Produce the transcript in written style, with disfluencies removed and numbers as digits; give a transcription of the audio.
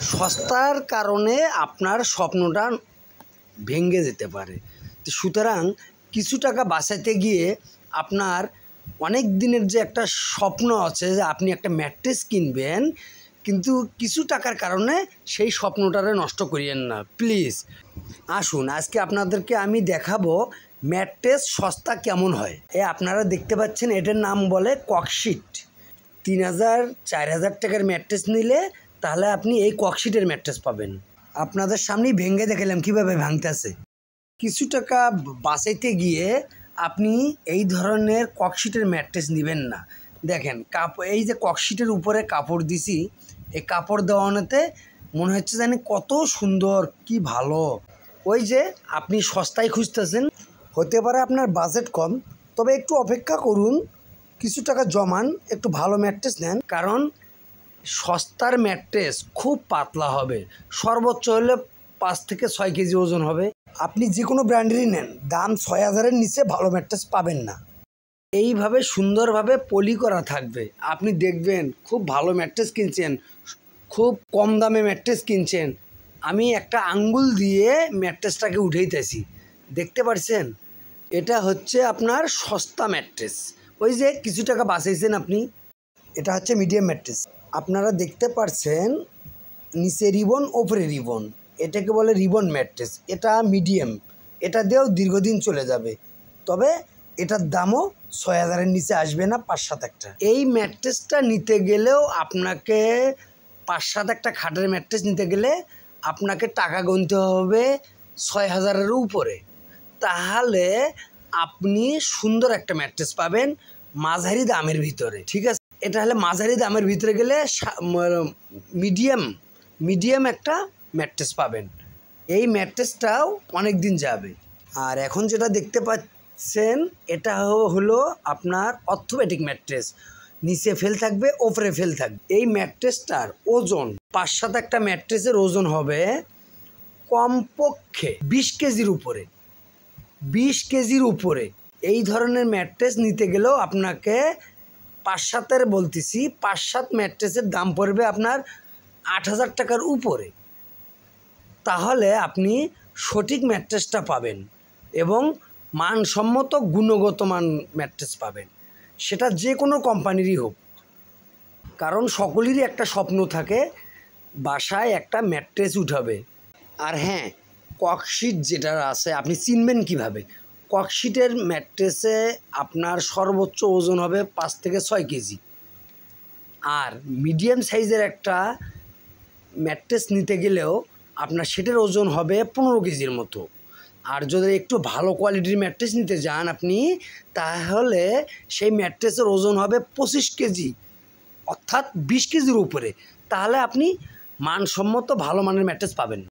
সস্তার কারণে আপনার স্বপ্নটা ভেঙে যেতে পারে। সুতরাং কিছু টাকা বাঁচাতে গিয়ে আপনার অনেক দিনের যে একটা স্বপ্ন আছে যে আপনি একটা ম্যাট্রেস কিনবেন, কিন্তু কিছু টাকার কারণে সেই স্বপ্নটারে নষ্ট করিয়েন না প্লিজ। আসুন আজকে আপনাদেরকে আমি দেখাবো ম্যাট্রেস সস্তা কেমন হয়। আপনারা দেখতে পাচ্ছেন এটার নাম বলে ককশিট। 3000-4000 টাকার ম্যাট্রেস নিলে তাহলে আপনি এই ককশিটের ম্যাট্রেস পাবেন। আপনাদের সামনেই ভেঙে দেখালাম কীভাবে ভাঙতেছে। কিছু টাকা বাঁচাইতে গিয়ে আপনি এই ধরনের ককশিটের ম্যাট্রেস নেবেন না। দেখেন এই যে ককশিটের উপরে কাপড় দিছি, এই কাপড় দেওয়ানোতে মনে হচ্ছে জানি কত সুন্দর, কি ভালো। ওই যে আপনি সস্তায় খুঁজতেছেন, হতে পারে আপনার বাজেট কম, তবে একটু অপেক্ষা করুন, কিছু টাকা জমান, একটু ভালো ম্যাট্রেস নেন। কারণ সস্তার ম্যাট্রেস খুব পাতলা হবে, সর্বোচ্চ হলে 5 থেকে 6 কেজি ওজন হবে। আপনি যে কোনো ব্র্যান্ডেরই নেন, দাম 6000-এর নিচে ভালো ম্যাট্রেস পাবেন না। এইভাবে সুন্দরভাবে পলি করা থাকবে, আপনি দেখবেন খুব ভালো ম্যাট্রেস কিনছেন, খুব কম দামে ম্যাট্রেস কিনছেন। আমি একটা আঙ্গুল দিয়ে ম্যাট্রেসটাকে উঠাইতেছি, দেখতে পাচ্ছেন? এটা হচ্ছে আপনার সস্তা ম্যাট্রেস। ওই যে কিছু টাকা বাঁচাইছেন আপনি। এটা হচ্ছে মিডিয়াম ম্যাট্রেস। আপনারা দেখতে পাচ্ছেন নিচে রিবন, ওপরে রিবন, এটাকে বলে রিবন ম্যাট্রেস। এটা মিডিয়াম, এটা দিয়েও দীর্ঘদিন চলে যাবে, তবে এটার দামও 6000-এর নিচে আসবে না, 5-7 একটা। এই ম্যাট্রেসটা নিতে গেলেও আপনাকে 5-7 একটা খাটের ম্যাট্রেস নিতে গেলে আপনাকে টাকা গুনতে হবে 6000-এর উপরে। তাহলে আপনি সুন্দর একটা ম্যাট্রেস পাবেন মাঝারি দামের ভিতরে, ঠিক আছে? এটা হলে মাঝারি দামের ভিতরে গেলে মিডিয়াম একটা ম্যাট্রেস পাবেন। এই ম্যাট্রেসটাও অনেক দিন যাবে। আর এখন যেটা দেখতে পাচ্ছেন এটা হলো আপনার অর্থোপেডিক ম্যাট্রেস। নিচে ফেল থাকবে, ওপরে ফেল থাকবে। এই ম্যাট্রেসটার ওজন 5-7 একটা ম্যাট্রেসের ওজন হবে কমপক্ষে 20 কেজির উপরে। 20 কেজির উপরে এই ধরনের ম্যাট্রেস নিতে গেলেও আপনাকে 5-7-এর বলতেছি, 5-7 ম্যাট্রেসের দাম পড়বে আপনার 8000 টাকার উপরে। তাহলে আপনি সঠিক ম্যাট্রেসটা পাবেন এবং মানসম্মত গুণগত মান ম্যাট্রেস পাবেন, সেটা যে কোনো কোম্পানিরই হোক। কারণ সকলেরই একটা স্বপ্ন থাকে বাসায় একটা ম্যাট্রেস উঠাবে। আর হ্যাঁ, ককশিট যেটা আছে আপনি চিনবেন কিভাবে? ককশিটের ম্যাট্রেসে আপনার সর্বোচ্চ ওজন হবে 5 থেকে 6 কেজি। আর মিডিয়াম সাইজের একটা ম্যাট্রেস নিতে গেলেও আপনার সেটার ওজন হবে 15 কেজির মতো। আর যদি একটু ভালো কোয়ালিটির ম্যাট্রেস নিতে যান আপনি, তাহলে সেই ম্যাট্রেসের ওজন হবে 25 কেজি, অর্থাৎ 20 কেজির উপরে। তাহলে আপনি মানসম্মত ভালো মানের ম্যাট্রেস পাবেন।